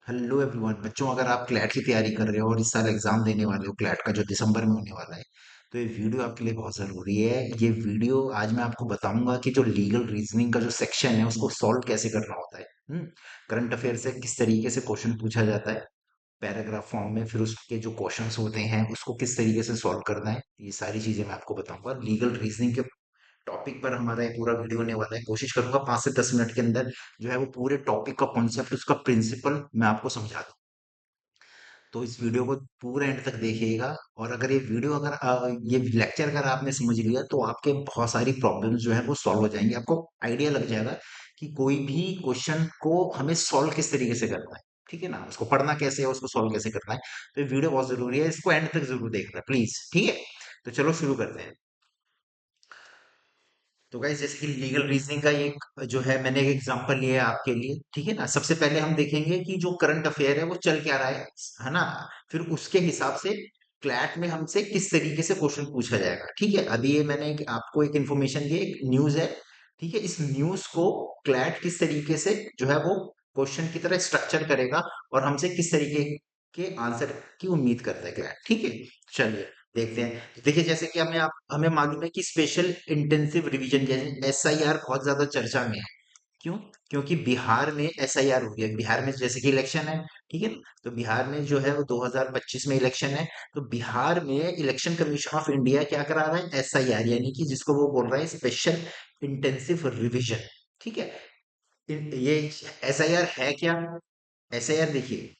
Hello everyone बच्चों, अगर आप क्लैट की तैयारी कर रहे हो और इस साल एग्जाम देने वाले हो क्लैट का जो दिसंबर में होने वाला है, तो ये वीडियो आपके लिए बहुत ज़रूरी है। ये वीडियो आज मैं आपको बताऊंगा कि जो लीगल रीजनिंग का जो सेक्शन है उसको सॉल्व कैसे करना होता है। करंट अफेयर से किस तरीके से क्वेश्चन पूछा जाता है पैराग्राफ फॉर्म में, फिर उसके जो क्वेश्चंस होते हैं उसको किस तरीके से सॉल्व करना है, ये सारी चीज़ें मैं आपको बताऊंगा। लीगल रीजनिंग के टॉपिक पर हमारा ये पूरा वीडियो होने वाला है। कोशिश करूंगा 5 से 10 मिनट के अंदर जो है वो पूरे टॉपिक का कॉन्सेप्ट, उसका प्रिंसिपल मैं आपको समझा दूं। तो इस वीडियो को पूरे एंड तक देखिएगा। और अगर ये वीडियो अगर ये लेक्चर अगर आपने समझ लिया तो आपके बहुत सारी प्रॉब्लम्स जो है वो सॉल्व हो जाएंगी। आपको आइडिया लग जाएगा कि कोई भी क्वेश्चन को हमें सॉल्व किस तरीके से करना है। ठीक है ना, उसको पढ़ना कैसे है, उसको सॉल्व कैसे करना है। तो ये वीडियो बहुत जरूरी है, इसको एंड तक जरूर देखना प्लीज। ठीक है, तो चलो शुरू करते हैं। तो गाइस, जैसे कि लीगल रीजनिंग का एक जो है मैंने एक एग्जांपल लिया है आपके लिए। ठीक है ना, सबसे पहले हम देखेंगे कि जो करंट अफेयर है वो चल क्या रहा है ना। फिर उसके हिसाब से क्लैट में हमसे किस तरीके से क्वेश्चन पूछा जाएगा। ठीक है, अभी ये मैंने आपको एक इन्फॉर्मेशन दी, एक न्यूज है। ठीक है, इस न्यूज को क्लैट किस तरीके से जो है वो क्वेश्चन की तरह स्ट्रक्चर करेगा और हमसे किस तरीके के आंसर की उम्मीद करता है क्लैट। ठीक है, चलिए देखते हैं। तो देखिए, जैसे कि हमें मालूम है कि स्पेशल इंटेंसिव रिवीजन जैसे एसआईआर बहुत ज्यादा चर्चा में है। क्यों? क्योंकि बिहार में एसआईआर हो गया। बिहार में जैसे कि इलेक्शन है। ठीक है ना? तो बिहार में जो है वो 2025 में इलेक्शन है। तो बिहार में इलेक्शन कमीशन ऑफ इंडिया क्या करा रहा है? एसआईआर, यानी कि जिसको वो बोल रहा है स्पेशल इंटेंसिव रिवीजन। ठीक है, ये एसआईआर है क्या? एसआईआर देखिए,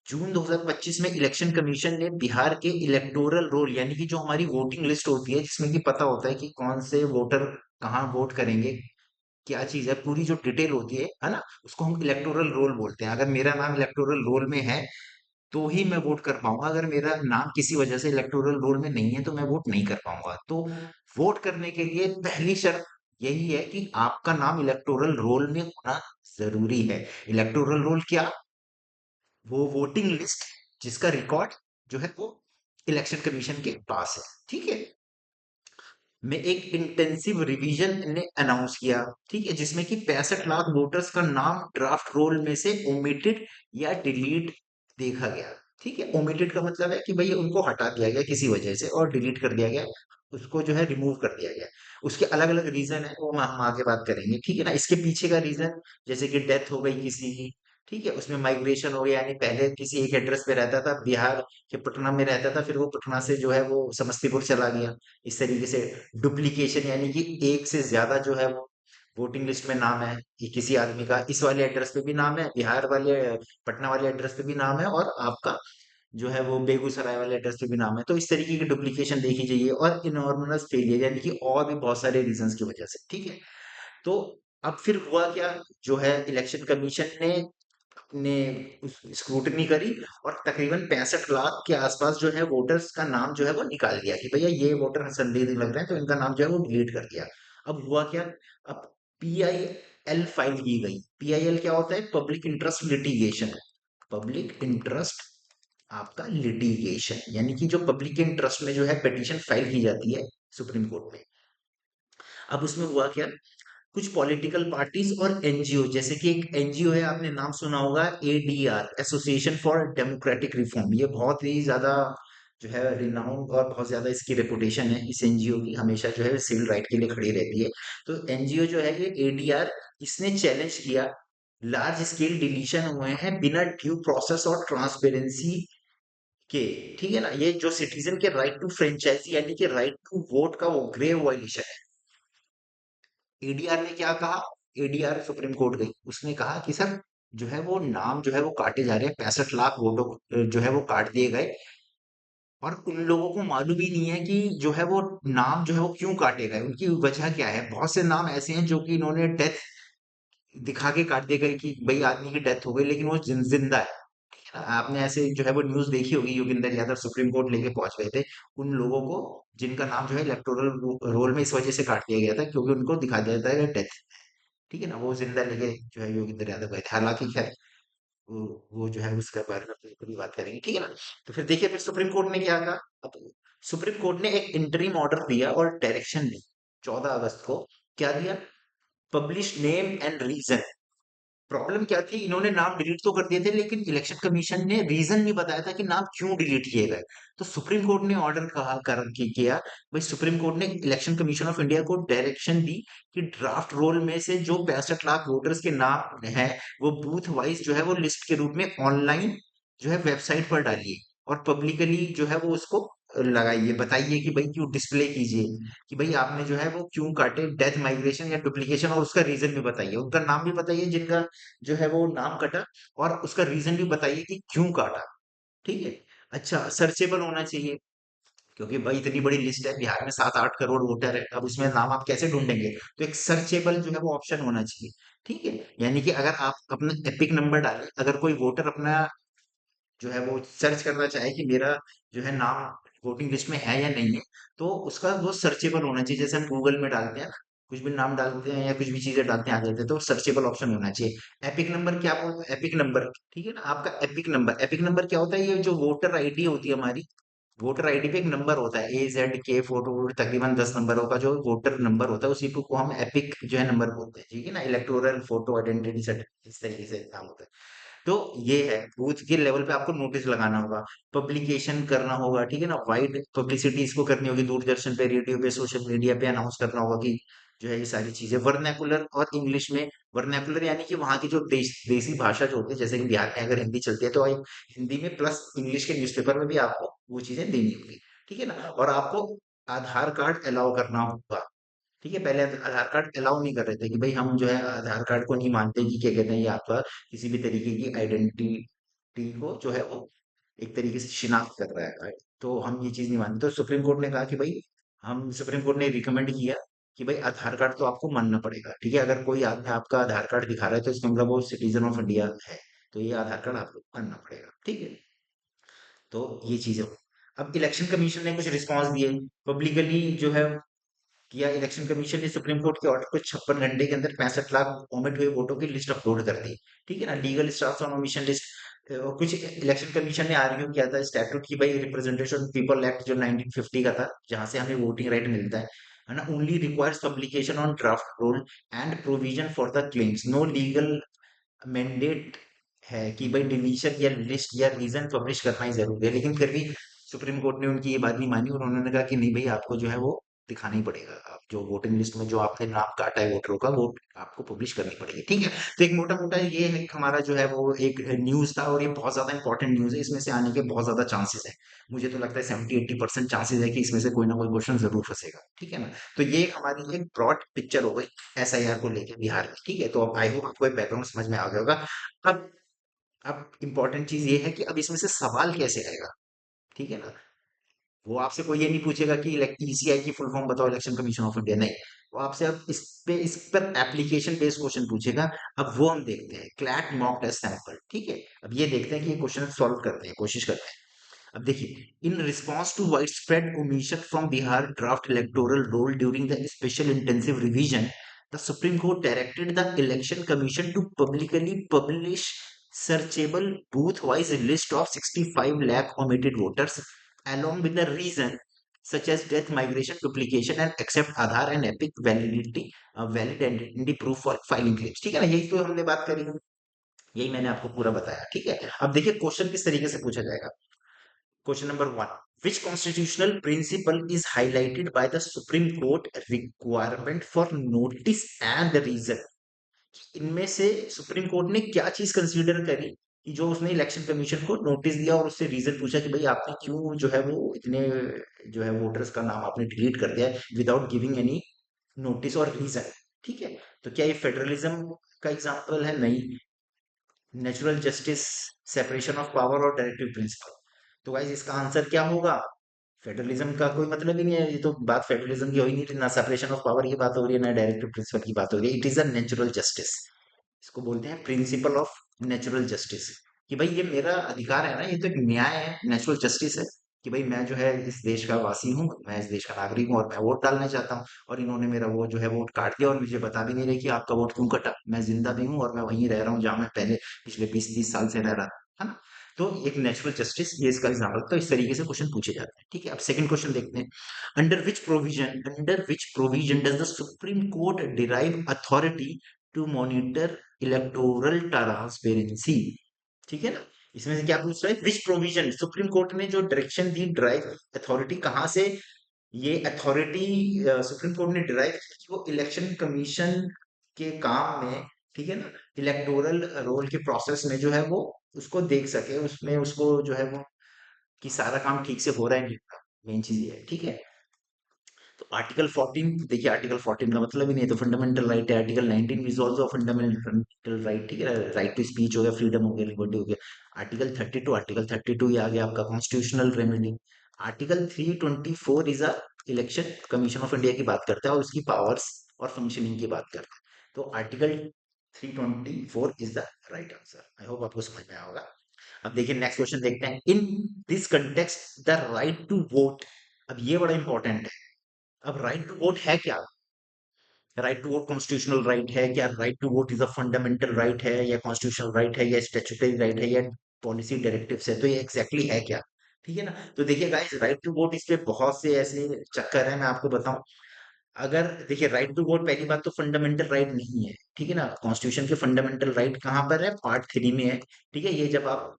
जून 2025 में इलेक्शन कमीशन ने बिहार के इलेक्टोरल रोल, यानी कि जो हमारी वोटिंग लिस्ट होती है जिसमें कि पता होता है कि कौन से वोटर कहाँ वोट करेंगे, क्या चीज है, पूरी जो डिटेल होती है ना, उसको हम इलेक्टोरल रोल बोलते हैं। अगर मेरा नाम इलेक्टोरल रोल में है तो ही मैं वोट कर पाऊंगा। अगर मेरा नाम किसी वजह से इलेक्टोरल रोल में नहीं है तो मैं वोट नहीं कर पाऊंगा। तो वोट करने के लिए पहली शर्त यही है कि आपका नाम इलेक्टोरल रोल में होना जरूरी है। इलेक्टोरल रोल क्या? वो वोटिंग लिस्ट जिसका रिकॉर्ड जो है वो इलेक्शन कमीशन के पास है। ठीक है, में एक इंटेंसिव रिवीजन ने अनाउंस किया। ठीक है, जिसमें कि 65 लाख वोटर्स का नाम ड्राफ्ट रोल में से ओमिटेड या डिलीट देखा गया। ठीक है, ओमिटेड का मतलब है कि भाई उनको हटा दिया गया किसी वजह से और डिलीट कर दिया गया, उसको जो है रिमूव कर दिया गया। उसके अलग अलग रीजन है, वो हम आगे बात करेंगे। ठीक है ना, इसके पीछे का रीजन जैसे कि डेथ हो गई किसी की। ठीक है, उसमें माइग्रेशन हो गया, यानी पहले किसी एक एड्रेस पे रहता था बिहार के पटना में रहता था, फिर वो पटना से जो है वो समस्तीपुर चला गया। इस तरीके से डुप्लीकेशन, यानी कि एक से ज्यादा जो है वो वोटिंग लिस्ट में नाम है कि किसी आदमी का इस वाले एड्रेस पे भी नाम है, बिहार वाले पटना वाले एड्रेस पे भी नाम है, और आपका जो है वो बेगूसराय वाले एड्रेस पे भी नाम है। तो इस तरीके की डुप्लीकेशन देखी जाइए, और इनॉर्मस फेलियर, यानी कि और भी बहुत सारे रीजंस की वजह से। ठीक है, तो अब फिर हुआ क्या? जो है इलेक्शन कमीशन ने स्क्रूटनी करी और तकरीबन 65 लाख के आसपास जो है वोटर्स का नाम जो है वो निकाल दिया कि भैया ये वोटर संदिग्ध लग रहे हैं, तो इनका नाम जो है वो डिलीट कर दिया। अब हुआ क्या? अब पीआईएल फाइल की गई। पीआईएल क्या होता है? Public interest litigation. Public interest आपका लिटिगेशन, यानी कि जो पब्लिक के इंटरेस्ट में जो है पिटीशन फाइल की जाती है सुप्रीम कोर्ट में। अब उसमें हुआ क्या? कुछ पॉलिटिकल पार्टीज और एनजीओ, जैसे कि एक एनजीओ है, आपने नाम सुना होगा, ADR, association for democratic reform. ये बहुत ही ज्यादा जो है रिनाउंड और बहुत ज्यादा इसकी रेपुटेशन है इस एनजीओ की, हमेशा जो है सिविल राइट के लिए खड़ी रहती है। तो एनजीओ जो है ये एडीआर, इसने चैलेंज किया लार्ज स्केल डिलीशन हुए हैं बिना ड्यू प्रोसेस और ट्रांसपेरेंसी के। ठीक है ना, ये जो सिटीजन के राइट टू फ्रेंचाइजी यानी कि राइट टू वोट का वो ग्रेव वायलेशन है। एडीआर ने क्या कहा? एडीआर सुप्रीम कोर्ट गई, उसने कहा कि सर जो है वो नाम जो है वो काटे जा रहे हैं, 65 लाख वोटों जो है वो काट दिए गए, और उन लोगों को मालूम ही नहीं है कि जो है वो नाम जो है वो क्यों काटे गए, उनकी वजह क्या है। बहुत से नाम ऐसे हैं जो कि इन्होंने डेथ दिखा के काट दिए गए कि भाई आदमी की डेथ हो गई, लेकिन वो जिंदा है। आपने ऐसे जो है वो न्यूज देखी होगी, योगेंद्र यादव सुप्रीम कोर्ट लेके पहुंच गए थे उन लोगों को जिनका नाम जो है इलेक्टोरल रोल में इस वजह से काट दिया गया था क्योंकि उनको दिखा दिया जाता है डेथ। ठीक है ना, वो जिंदा लेके जो है योगेंद्र यादव गए थे। हालांकि खैर वो जो है उसके बारे में फिर कभी बात करेंगे। ठीक है ना, तो फिर देखिए फिर सुप्रीम कोर्ट ने क्या कहा। अब सुप्रीम कोर्ट ने एक इंटरिम ऑर्डर दिया और डायरेक्शन दी 14 अगस्त को। क्या दिया? Publish name and reason problem क्या थी, इन्होंने नाम डिलीट तो कर दिए थे लेकिन इलेक्शन कमीशन ने रीजन नहीं बताया था कि नाम क्यों डिलीट किए गए। तो सुप्रीम कोर्ट ने ऑर्डर कहा किया भाई, सुप्रीम कोर्ट ने इलेक्शन कमीशन ऑफ इंडिया को डायरेक्शन दी कि ड्राफ्ट रोल में से जो 65 लाख वोटर्स के नाम है वो बूथ वाइज जो है वो लिस्ट के रूप में ऑनलाइन जो है वेबसाइट पर डालिए, और पब्लिकली जो है वो उसको लगाइए, बताइए कि भाई क्यों डिस्प्ले कीजिए कि भाई आपने जो है वो क्यों काटे, डेथ, माइग्रेशन या डुप्लीकेशन, और उसका रीजन भी बताइए, उनका नाम भी बताइए जिनका जो है वो नाम कटा, और उसका रीजन भी बताइए कि क्यों काटा। ठीक है। अच्छा, सर्चेबल होना चाहिए, क्योंकि भाई इतनी बड़ी लिस्ट है, बिहार में 7-8 करोड़ वोटर है, अब उसमें नाम आप कैसे ढूंढेंगे, तो एक सर्चेबल जो है वो ऑप्शन होना चाहिए। ठीक है। यानी कि अगर आप अपना एपिक नंबर डालें, अगर कोई वोटर अपना जो है वो सर्च करना चाहे कि मेरा जो है नाम वोटिंग लिस्ट में है या नहीं है, तो उसका वो सर्चेबल होना चाहिए, जैसे हम गूगल में डालते हैं, कुछ भी नाम डालते हैं या कुछ भी चीजें डालते हैं आ जाते हैं, तो सर्चेबल ऑप्शन होना चाहिए। एपिक नंबर क्या बोलते हैं, एपिक नंबर, ठीक है ना, आपका एपिक नंबर, एपिक नंबर क्या होता है, ये जो वोटर आईडी होती है हमारी, वोटर आईडी पे एक नंबर होता है AZK 4 तकरीबन 10 नंबरों का जो वोटर नंबर होता है, उसी को हम एपिक जो है नंबर बोलते हैं, ठीक है ना, इलेक्टोरल फोटो आइडेंटिटी सर्टिफिकेट, इस तरीके से काम होता है। तो ये है, बूथ के लेवल पे आपको नोटिस लगाना होगा, पब्लिकेशन करना होगा, ठीक है ना, वाइड पब्लिसिटी इसको करनी होगी, दूरदर्शन पे, रेडियो पे, सोशल मीडिया पे अनाउंस करना होगा कि जो है ये सारी चीजें वर्नाकुलर और इंग्लिश में। वर्नाकुलर यानी कि वहाँ की जो देसी भाषा जो होती है, जैसे कि बिहार में अगर हिंदी चलती है तो एक हिंदी में प्लस इंग्लिश के न्यूज़पेपर में भी आपको वो चीजें देनी होगी। ठीक है ना, और आपको आधार कार्ड अलाउ करना होगा। ठीक है, पहले आधार कार्ड अलाउ नहीं कर रहे थे कि भाई हम जो है आधार कार्ड को नहीं मानते कि क्या कहते हैं, ये आपका किसी भी तरीके की आइडेंटिटी को जो है वो एक तरीके से शिनाख्त कर रहा है, right? तो हम ये चीज नहीं मानते, तो सुप्रीम कोर्ट ने कहा कि भाई, हम सुप्रीम कोर्ट ने रिकमेंड किया कि भाई आधार कार्ड तो आपको मानना पड़ेगा। ठीक है, अगर कोई आदमी आपका आधार कार्ड दिखा रहा है तो इसका मतलब वो सिटीजन ऑफ इंडिया है, तो ये आधार कार्ड आपको मानना पड़ेगा। ठीक है, तो ये चीजें। अब इलेक्शन कमीशन ने कुछ रिस्पॉन्स दिए, पब्लिकली जो है किया, इलेक्शन कमीशन ने सुप्रीम कोर्ट के ऑर्डर को 56 घंटे के अंदर 65 लाख ओमिट हुए वोटों की लिस्ट अपलोड कर दी। ठीक है ना, legal staff on omission list. कुछ इलेक्शन कमीशन ने आर्ग्यू किया था स्टैट्यूट की, भाई रिप्रेजेंटेशन पीपल एक्ट जो 1950 का था, जहां से हमें वोटिंग राइट मिलता है ना, only requires publication on draft roll and provision for the claims, no legal mandate है कि भाई डिलीशन या लिस्ट या रीजन पब्लिश करना ही जरूरी है, लेकिन फिर भी सुप्रीम कोर्ट ने उनकी ये बात नहीं मानी और उन्होंने कहा कि नहीं भाई, आपको जो है वो दिखाना ही पड़ेगा, आप जो वोटिंग लिस्ट में जो आपने नाम काटा है वोटरों का, वो आपको पब्लिश करनी पड़ेगी। ठीक है, तो एक मोटा मोटा ये है कि हमारा जो है वो एक न्यूज था, और ये बहुत ज्यादा इंपॉर्टेंट न्यूज है, इसमें से आने के बहुत ज्यादा चांसेस है। मुझे तो लगता है 70-80% चांसेस है कि इसमें से कोई ना कोई क्वेश्चन जरूर फंसेगा। ठीक है ना, तो ये हमारी एक ब्रॉड पिक्चर हो गई SIR को लेकर बिहार में। ठीक है, तो अब आई होप आपको बैकग्राउंड समझ में आ गया होगा। अब अब इम्पोर्टेंट चीज ये है कि अब इसमें से सवाल कैसे आएगा। ठीक है ना, वो आपसे कोई ये नहीं पूछेगा कि ECI की फुल फॉर्म बताओ, इलेक्शन कमीशन ऑफ इंडिया, नहीं। वो आपसे अब इस पर एप्लीकेशन बेस्ड क्वेश्चन पूछेगा। अब वो हम देखते हैं, क्लैट मॉक टेस्ट सैंपल। ठीक है, अब ये देखते हैं कि ये क्वेश्चन सॉल्व करते हैं, कोशिश करते हैं। अब देखिए, in response to widespread omission from Bihar draft electoral roll during the special intensive revision, the supreme court directed the election commission to publicly publish searchable booth-wise list of 65 lakh omitted voters along with the reason such as death, migration, duplication and accept Aadhaar and Epic validity valid identity proof for filing claims। ठीक है ना, यही तो हमने बात करी, यही मैंने आपको पूरा बताया। ठीक है, अब देखिए क्वेश्चन किस तरीके से पूछा जाएगा। Question number 1, which constitutional principle is highlighted by the Supreme Court requirement for notice and the reason। इनमें से सुप्रीम कोर्ट ने क्या चीज कंसीडर करी कि जो उसने इलेक्शन कमीशन को नोटिस दिया और उससे रीजन पूछा कि भाई आपने क्यों जो है वो इतने जो है वोटर्स का नाम आपने डिलीट कर दिया है विदाउट गिविंग एनी नोटिस और रीजन। ठीक है, तो क्या ये फेडरलिज्म का एग्जांपल है? नहीं। Natural justice, separation of power और डायरेक्टिव प्रिंसिपल। तो गाइस इसका आंसर क्या होगा? फेडरलिज्म का कोई मतलब ही नहीं है, ये तो बात फेडरलिज्म की हो ही नहीं रही, ना सेपरेशन ऑफ पावर की बात हो रही है, ना डायरेक्टिव प्रिंसिपल की बात हो रही है। It is a natural justice, इसको बोलते हैं प्रिंसिपल ऑफ नेचुरल जस्टिस, कि भाई ये मेरा अधिकार है ना, ये तो एक न्याय है, नेचुरल जस्टिस है कि भाई मैं जो है इस देश का वासी हूँ, मैं इस देश का नागरिक हूँ और मैं वोट डालना चाहता हूँ, और इन्होंने मेरा वो जो है वोट काट दिया और मुझे बता भी नहीं रहे कि आपका वोट क्यों कटा। मैं जिंदा भी हूँ और मैं वहीं रह रहा हूँ जहां मैं पहले पिछले 20-30 साल से रह रहा था, है ना। तो एक नेचुरल जस्टिस, ये इसका एग्जाम्पल, तो इस तरीके से क्वेश्चन पूछे जाते हैं। ठीक है, अब सेकंड क्वेश्चन देखते हैं। Under which provision does the supreme court derive authority to monitor electoral transparency. ठीक है ना। इसमें से क्या पूछ रहा है, विच प्रोविजन, सुप्रीम कोर्ट ने जो डायरेक्शन दी, ड्राइव अथॉरिटी कहाँ से, ये अथॉरिटी सुप्रीम कोर्ट ने डिराइव की कि वो इलेक्शन कमीशन के काम में, ठीक है ना, इलेक्टोरल रोल के प्रोसेस में जो है वो उसको देख सके, उसमें उसको जो है वो कि सारा काम ठीक से हो रहा है नहीं हो रहा, मेन चीज ये है। ठीक है। तो आर्टिकल 14 देखिए, आर्टिकल 14 का मतलब ही नहीं है तो फंडामेंटल राइट है। Article 19 is also fundamental right. ठीक है, राइट टू स्पीच हो गया, फ्रीडम हो गया, लिबर्टी हो गया। आर्टिकल 32 ये आ गया आपका constitutional remedy. Article 324 is a election commission of India की बात करता है और उसकी पावर्स और फंक्शनिंग की बात करता है। तो article 324 is the right answer. I hope आपको समझ में आया होगा। अब देखिए नेक्स्ट क्वेश्चन देखते हैं। In this context the right to vote, अब ये बड़ा इंपॉर्टेंट है। अब राइट टू वोट है क्या? Right to vote constitutional right है क्या? Right to vote is a fundamental right है या कॉन्स्टिट्यूशनल राइट है या स्टैट्यूटरी राइट है या पॉलिसी डायरेक्टिव्स है? तो ये एग्जैक्टली है क्या? ठीक है ना। तो देखिए गाइस, राइट टू वोट इस पे बहुत से ऐसे चक्कर है, मैं आपको बताऊं। अगर देखिए, राइट टू वोट पहली बात तो फंडामेंटल राइट नहीं है। ठीक है ना। कॉन्स्टिट्यूशन के फंडामेंटल राइट कहाँ पर है? पार्ट 3 में है। ठीक है, ये जब आप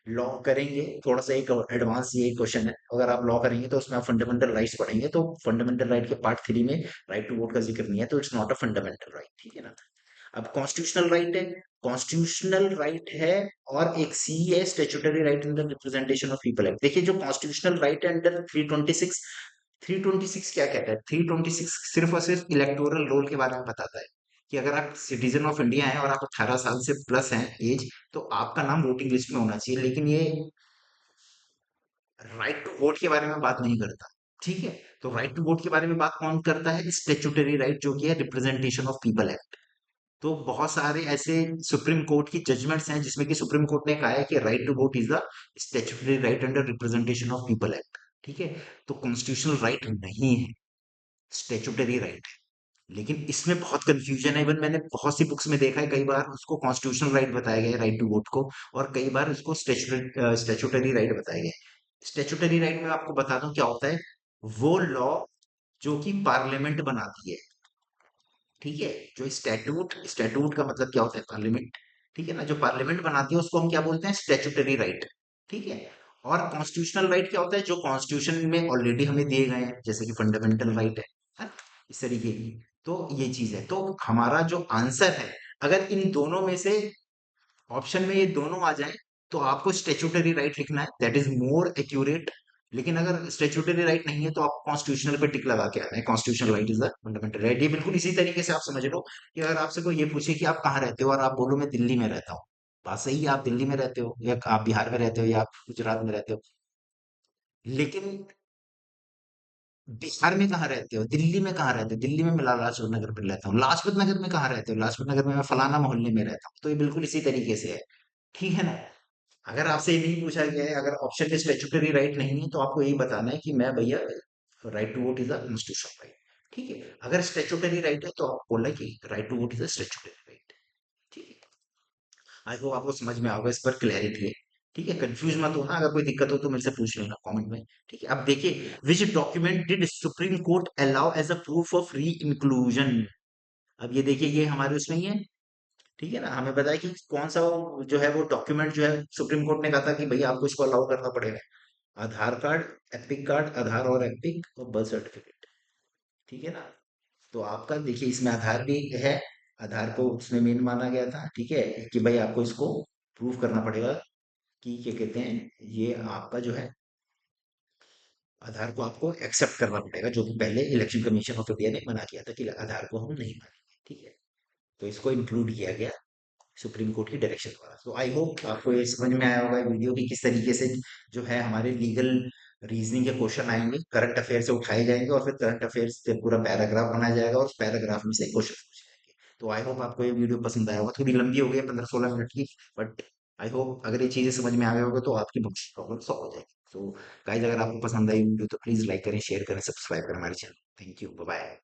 लॉ करेंगे, थोड़ा सा एक एडवांस ये क्वेश्चन है, अगर आप लॉ करेंगे तो उसमें आप फंडामेंटल राइट्स पढ़ेंगे तो फंडामेंटल राइट के पार्ट 3 में राइट टू वोट का जिक्र नहीं है, तो it's not a fundamental right. ठीक है ना। अब कॉन्स्टिट्यूशनल राइट है, कॉन्स्टिट्यूशनल राइट है, और एक सी है statutory right in the representation of people act. देखिए जो कॉन्स्टिट्यूशनल राइट है अंडर 326, 326 क्या कहता है? 326 सिर्फ और सिर्फ इलेक्टोरल रोल के बारे में बताता है कि अगर आप सिटीजन ऑफ इंडिया हैं और आप 18 साल से प्लस हैं एज, तो आपका नाम वोटिंग लिस्ट में होना चाहिए। लेकिन ये राइट टू वोट के बारे में बात नहीं करता। ठीक है। तो राइट टू वोट के बारे में बात कौन करता है? स्टेचुटरी राइट, जो कि है रिप्रेजेंटेशन ऑफ पीपल एक्ट। तो बहुत सारे ऐसे सुप्रीम कोर्ट की जजमेंट्स हैं जिसमें कि सुप्रीम कोर्ट ने कहा है कि right to vote is the statutory right under representation of people act. ठीक है। तो कॉन्स्टिट्यूशनल राइट नहीं है, स्टेचुटरी राइट है। लेकिन इसमें बहुत कंफ्यूजन है। इवन मैंने बहुत सी बुक्स में देखा है, कई बार उसको कॉन्स्टिट्यूशनल राइट बताया गया है, राइट टू वोट को, और कई बार उसको स्टेचुटरी राइट बताया गया है। स्टेचुटरी राइट में आपको बता दूं क्या होता है। वो लॉ जो कि पार्लियामेंट बनाती है। ठीक है। जो स्टैट्यूट, स्टैट्यूट का मतलब क्या होता है? पार्लियामेंट। ठीक है ना। जो पार्लियामेंट बनाती है उसको हम क्या बोलते हैं? Statutory right. ठीक है। और कॉन्स्टिट्यूशनल राइट क्या होता है? जो कॉन्स्टिट्यूशन में ऑलरेडी हमें दिए गए हैं, जैसे कि फंडामेंटल राइट है ना? इस तरीके की। तो ये चीज है। तो हमारा जो आंसर है, अगर इन दोनों में से ऑप्शन में ये दोनों आ जाए, तो आपको स्टेचुटरी राइट लिखना है, दैट इज मोर एक्यूरेट। लेकिन अगर स्टेचुटरी राइट नहीं है तो आप कॉन्स्टिट्यूशनल पे टिक लगा के आना है, constitutional right is the fundamental right. ये बिल्कुल इसी तरीके से आप समझ लो कि अगर आपसे कोई ये पूछे कि आप कहाँ रहते हो और आप बोलो मैं दिल्ली में रहता हूँ, बात सही है, आप दिल्ली में रहते हो या आप बिहार में रहते हो या आप गुजरात में रहते हो। लेकिन बिहार में कहाँ रहते हो, दिल्ली में कहाँ रहते हो? दिल्ली में मैं लाजपत नगर में रहता हूँ। लाजपत नगर में कहाँ रहते हो? लाजपत नगर में मैं फलाना मोहल्ले में रहता हूँ। तो ये बिल्कुल इसी तरीके से है। ठीक है ना। अगर आपसे ये नहीं पूछा गया है, अगर ऑप्शन में स्टेचुटरी राइट नहीं है, तो आपको यही बताना है कि मैं भैया right to vote is a constitutional right. ठीक है। अगर स्टेचुटरी राइट है तो आप बोला कि right to vote is a statutory right. ठीक है। आई होप आपको समझ में आओगे, इस पर क्लैरिटी है। ठीक है, कंफ्यूज मत होना, अगर कोई दिक्कत हो तो मेरे से पूछ लेना कमेंट में। ठीक है। अब देखिए, which document did supreme court allow as a proof of reinclusion? अब ये देखिए, ये हमारे उसमें ही है। ठीक है ना। हमें बताया कि कौन सा वो जो है वो डॉक्यूमेंट जो है सुप्रीम कोर्ट ने कहा था कि भैया आपको इसको अलाउ करना पड़ेगा। आधार कार्ड, एपिक कार्ड, आधार और एपिक और बर्थ सर्टिफिकेट। ठीक है ना। तो आपका देखिए इसमें आधार भी है। आधार को उसमें मेन माना गया था। ठीक है, कि भाई आपको इसको प्रूव करना पड़ेगा कि क्या कहते हैं, ये आपका जो है आधार को आपको एक्सेप्ट करना पड़ेगा, जो कि पहले इलेक्शन कमीशन ऑफ इंडिया ने मना किया था कि आधार को हम नहीं मानेंगे। ठीक है। तो इसको इंक्लूड किया गया सुप्रीम कोर्ट की डायरेक्शन द्वारा। तो आई होप आपको ये समझ में आया होगा वीडियो की किस तरीके से जो है हमारे लीगल रीजनिंग के क्वेश्चन आएंगे, करंट अफेयर से उठाए जाएंगे और फिर करंट अफेयर्स पे पूरा पैराग्राफ बनाया जाएगा और उस पैराग्राफ में से क्वेश्चन पूछे जाएंगे। तो आई होप आपको ये वीडियो पसंद आया होगा। थोड़ी लंबी हो गई है, 15-16 मिनट की, बट आई होप अगर ये चीजें समझ में आ गई होगा तो आपकी बहुत प्रॉब्लम सॉल्व हो जाएगी। तो गाइज, अगर आपको पसंद आई वीडियो तो प्लीज लाइक करें, शेयर करें, सब्सक्राइब करें हमारे channel. Thank you, bye bye.